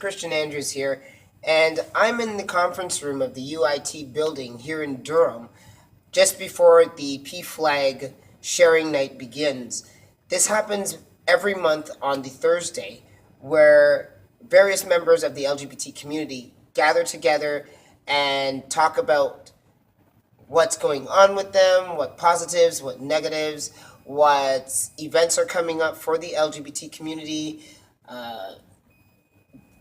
Christian Andrews here, and I'm in the conference room of the UIT building here in Durham just before the Pflag sharing night begins. This happens every month on the Thursday, where various members of the LGBT community gather together and talk about what's going on with them, what positives, what negatives, what events are coming up for the LGBT community, uh,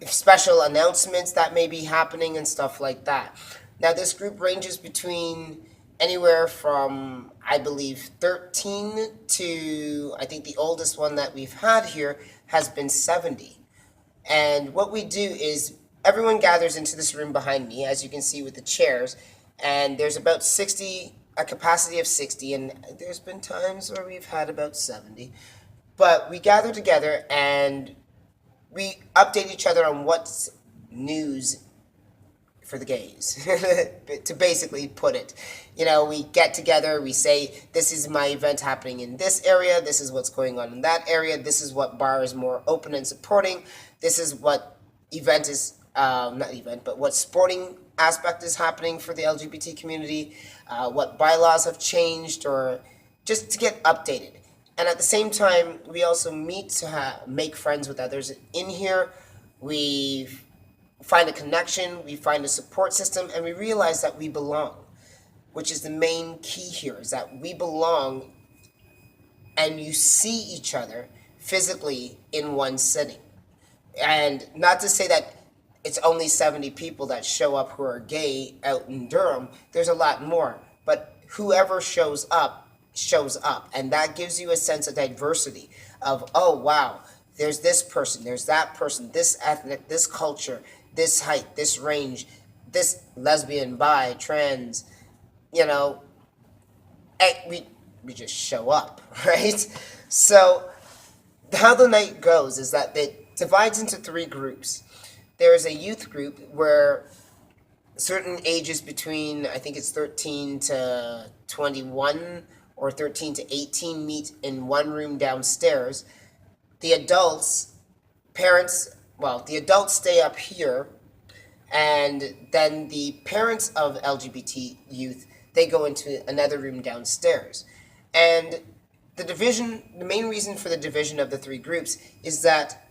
special announcements that may be happening and stuff like that. Now, this group ranges between anywhere from, I believe, 13 to, I think the oldest one that we've had here has been 70. And what we do is everyone gathers into this room behind me, as you can see with the chairs, and there's about 60, a capacity of 60, and there's been times where we've had about 70. But we gather together and we update each other on what's news for the gays, to basically put it. You know, we get together, we say, this is my event happening in this area, this is what's going on in that area, this is what bar is more open and supporting, this is what event is, not event, but what sporting aspect is happening for the LGBT community, what bylaws have changed, or just to get updated. And at the same time, we also meet to make friends with others in here. We find a connection, we find a support system, and we realize that we belong, which is the main key here, is that we belong and you see each other physically in one setting. And not to say that it's only 70 people that show up who are gay out in Durham. There's a lot more. But whoever shows up, and that gives you a sense of diversity of, oh wow, there's this person, there's that person, this ethnic, this culture, this height, this range, this lesbian, bi, trans, you know, we just show up, right? So how the night goes is that it divides into three groups. There's a youth group where certain ages between, I think it's 13 to 21 or 13 to 18 meet in one room downstairs. The adults, the adults stay up here, and then the parents of LGBT youth, they go into another room downstairs. And the main reason for the division of the three groups is that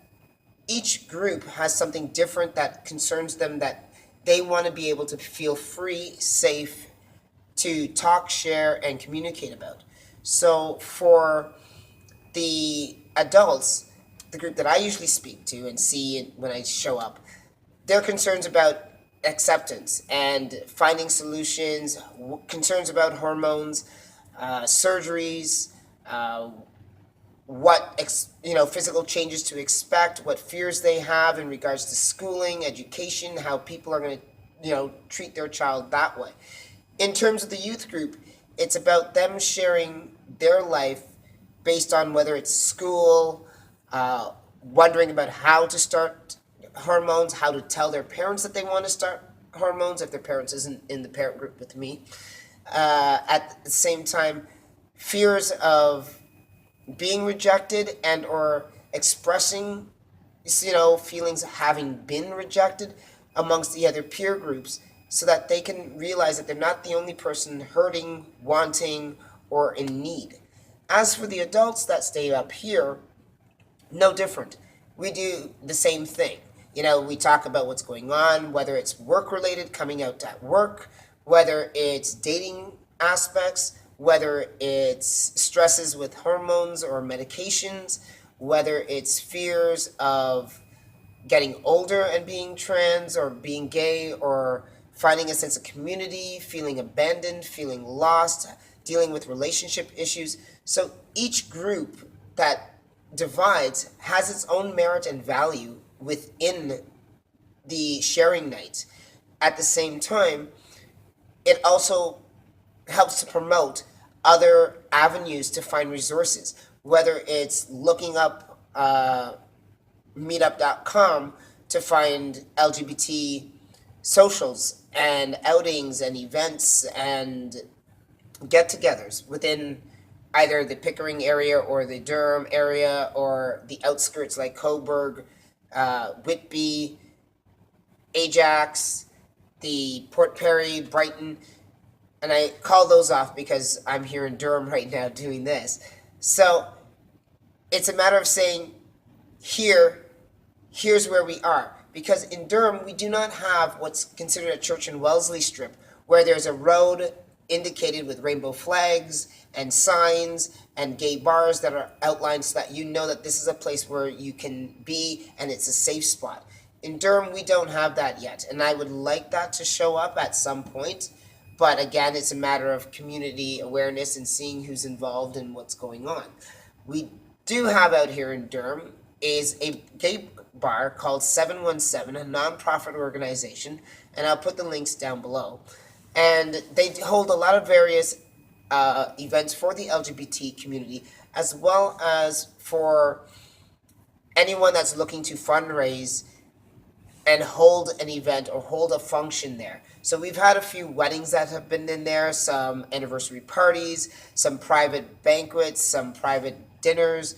each group has something different that concerns them, that they want to be able to feel free, safe, to talk, share, and communicate about. So for the adults, the group that I usually speak to and see when I show up, their concerns about acceptance and finding solutions, concerns about hormones, surgeries, physical changes to expect, what fears they have in regards to schooling, education, how people are going to, treat their child that way. In terms of the youth group, it's about them sharing their life based on whether it's school, wondering about how to start hormones, how to tell their parents that they want to start hormones if their parents isn't in the parent group with me. At the same time, fears of being rejected and or expressing, feelings of having been rejected amongst the other peer groups, so that they can realize that they're not the only person hurting, wanting, or in need. As for the adults that stay up here, no different. We do the same thing. We talk about what's going on, whether it's work-related, coming out at work, whether it's dating aspects, whether it's stresses with hormones or medications, whether it's fears of getting older and being trans or being gay, or finding a sense of community, feeling abandoned, feeling lost, dealing with relationship issues. So each group that divides has its own merit and value within the sharing night. At the same time, it also helps to promote other avenues to find resources, whether it's looking up meetup.com to find LGBT socials and outings and events and get-togethers within either the Pickering area or the Durham area or the outskirts like Coburg, Whitby, Ajax, the Port Perry, Brighton, and I call those off because I'm here in Durham right now doing this. So it's a matter of saying, here's where we are. Because in Durham, we do not have what's considered a Church and Wellesley strip, where there's a road indicated with rainbow flags and signs and gay bars that are outlined so that you know that this is a place where you can be and it's a safe spot. In Durham, we don't have that yet, and I would like that to show up at some point. But again, it's a matter of community awareness and seeing who's involved and what's going on. We do have out here in Durham is a gay bar called 717, a nonprofit organization, and I'll put the links down below. And they hold a lot of various events for the LGBT community, as well as for anyone that's looking to fundraise and hold an event or hold a function there. So we've had a few weddings that have been in there, some anniversary parties, some private banquets, some private dinners.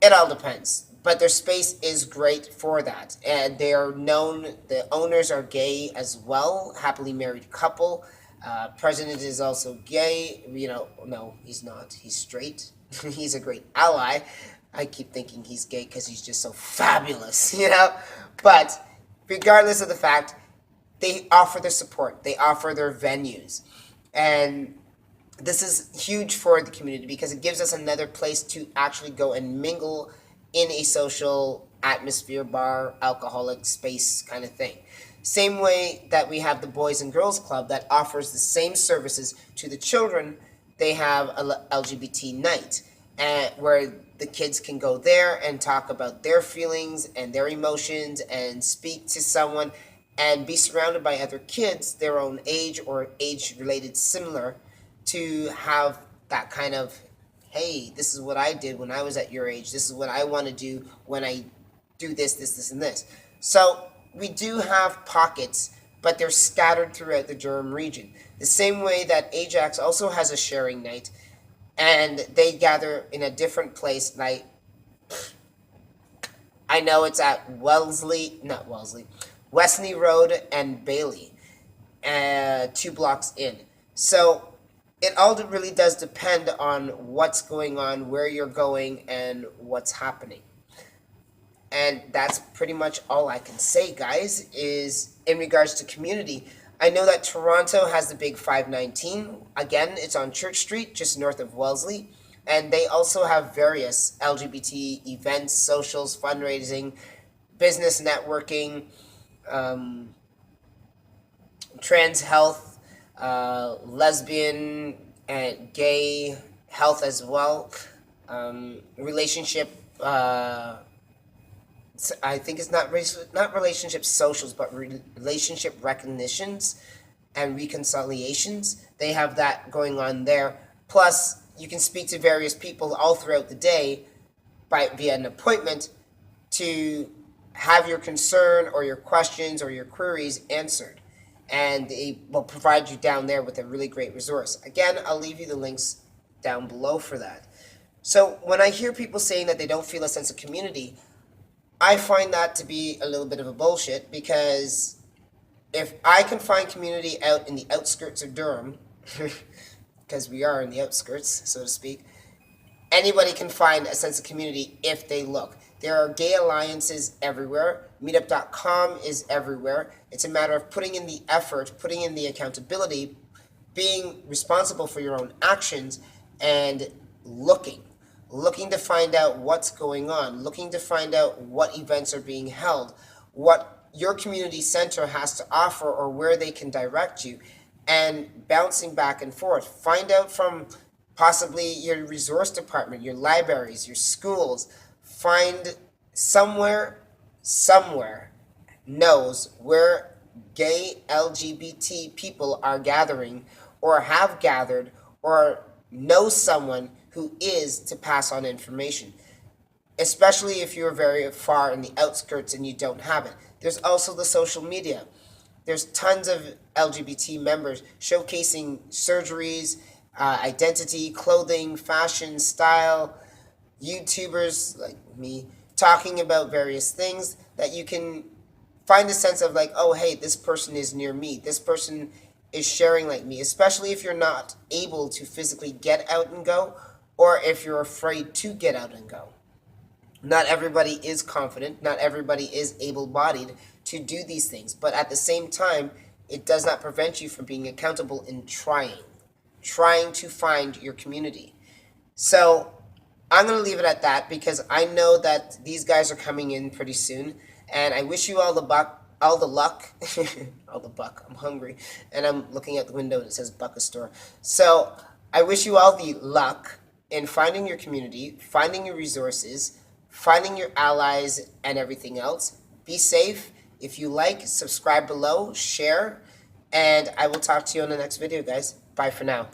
It all depends. But their space is great for that. And they are known, the owners are gay as well, happily married couple. President is also gay. No, he's not. He's straight. He's a great ally. I keep thinking he's gay because he's just so fabulous, But regardless of the fact, they offer their support. They offer their venues. And this is huge for the community because it gives us another place to actually go and mingle in a social atmosphere, bar, alcoholic space kind of thing. Same way that we have the Boys and Girls Club that offers the same services to the children, they have a LGBT night where the kids can go there and talk about their feelings and their emotions and speak to someone and be surrounded by other kids their own age or age-related similar to have that kind of, hey, this is what I did when I was at your age. This is what I want to do when I do this, and this. So we do have pockets, but they're scattered throughout the Durham region. The same way that Ajax also has a sharing night, and they gather in a different place. I know it's at Wesley Road and Bailey, 2 blocks in. So it all really does depend on what's going on, where you're going, and what's happening. And that's pretty much all I can say, guys, is in regards to community. I know that Toronto has the big 519. Again, it's on Church Street, just north of Wellesley. And they also have various LGBT events, socials, fundraising, business networking, trans health, lesbian and gay health as well, relationship, I think it's not relationship socials, but relationship recognitions and reconciliations. They have that going on there. Plus, you can speak to various people all throughout the day via an appointment to have your concern or your questions or your queries answered. And they will provide you down there with a really great resource. Again, I'll leave you the links down below for that. So when I hear people saying that they don't feel a sense of community, I find that to be a little bit of a bullshit, because if I can find community out in the outskirts of Durham, because we are in the outskirts, so to speak, anybody can find a sense of community if they look. There are gay alliances everywhere. Meetup.com is everywhere. It's a matter of putting in the effort, putting in the accountability, being responsible for your own actions, and looking to find out what's going on, looking to find out what events are being held, what your community center has to offer or where they can direct you, and bouncing back and forth. Find out from possibly your resource department, your libraries, your schools. Find somewhere knows where gay LGBT people are gathering or have gathered or know someone who is, to pass on information, especially if you're very far in the outskirts and you don't have it. There's also the social media. There's tons of LGBT members showcasing surgeries, identity, clothing, fashion, style, YouTubers like me talking about various things that you can find a sense of like, oh, hey, this person is near me. This person is sharing like me, especially if you're not able to physically get out and go, or if you're afraid to get out and go. Not everybody is confident, not everybody is able-bodied to do these things, but at the same time, it does not prevent you from being accountable in trying to find your community. So I'm going to leave it at that because I know that these guys are coming in pretty soon, and I wish you all the luck, all the buck. I'm hungry, and I'm looking at the window and it says Buck a store. So I wish you all the luck in finding your community, finding your resources, finding your allies, and everything else. Be safe. If you like, subscribe below, share, and I will talk to you on the next video, guys. Bye for now.